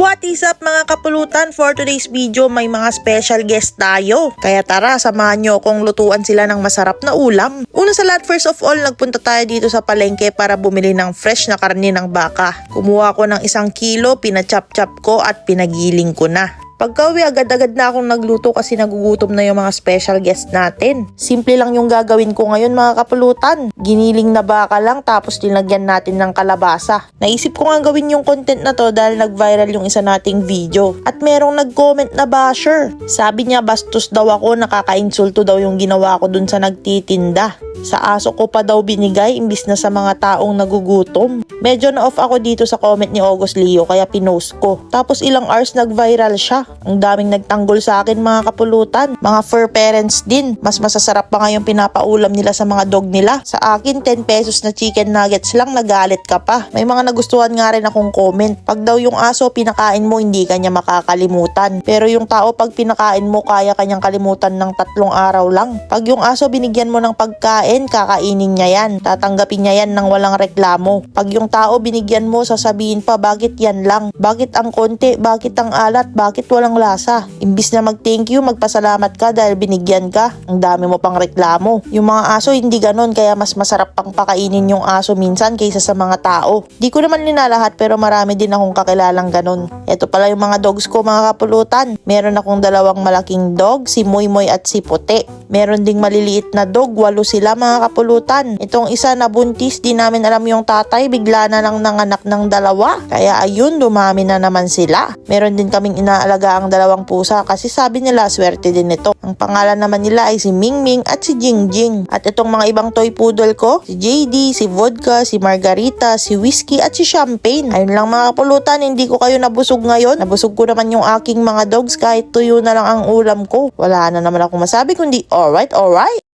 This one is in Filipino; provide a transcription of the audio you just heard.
What is up mga kapulutan? For today's video may mga special guest tayo. Kaya tara, samahan nyo akong lutuan sila ng masarap na ulam. Una sa lahat, first of all, nagpunta tayo dito sa palengke para bumili ng fresh na karne ng baka. Kumuha ko ng 1 kilo, pinachop-chop ko at pinagiling ko na. Pagka-uwi, agad-agad na akong nagluto kasi nagugutom na yung mga special guest natin. Simple lang yung gagawin ko ngayon mga kapulutan. Giniling na baka lang tapos linagyan natin ng kalabasa. Naisip ko nga gawin yung content na to dahil nag-viral yung isa nating video. At merong nag-comment na basher. Sabi niya bastos daw ako, nakaka-insulto daw yung ginawa ko dun sa nagtitinda. Sa aso ko pa daw binigay imbis na sa mga taong nagugutom. Medyo na-off ako dito sa comment ni August Leo kaya pinost ko. Tapos ilang hours nag-viral siya. Ang daming nagtanggol sa akin mga kapulutan. Mga fur parents din. Mas masasarap pa nga yung pinapaulam nila sa mga dog nila. Sa akin 10 pesos na chicken nuggets lang, nagalit ka pa. May mga nagustuhan nga rin akong comment. Pag daw yung aso pinakain mo hindi kanya makakalimutan. Pero yung tao pag pinakain mo kaya kanyang kalimutan ng 3 araw lang. Pag yung aso binigyan mo ng pagkain, kakainin niya yan. Tatanggapin niya yan ng walang reklamo. Pag yung tao binigyan mo, sasabihin pa bakit yan lang? Bakit ang konti? Bakit ang alat? Bakit walang lasa? Imbis na mag-thank you, magpasalamat ka dahil binigyan ka. Ang dami mo pang reklamo. Yung mga aso hindi ganon kaya mas masarap pang pakainin yung aso minsan kaysa sa mga tao. Di ko naman linalahat pero marami din akong kakilalang ganon. Ito pala yung mga dogs ko mga kapulutan. Meron akong 2 malaking dog, si Moy Moy at si Puti. Meron ding maliliit na dog, 8 sila mga kapulutan. Itong isa na buntis, di namin alam yung tatay, bigla na lang nanganak ng 2. Kaya ayun, dumami na naman sila. Meron din kaming inaalaga ang 2 pusa kasi sabi nila swerte din ito. Ang pangalan naman nila ay si Ming Ming at si Jing Jing. At itong mga ibang toy poodle ko, si JD, si Vodka, si Margarita, si Whiskey at si Champagne. Ayun lang mga kapulutan, hindi ko kayo nabusog ngayon. Nabusog ko naman yung aking mga dogs kahit tuyo na lang ang ulam ko. Wala na naman akong masabi kundi alright.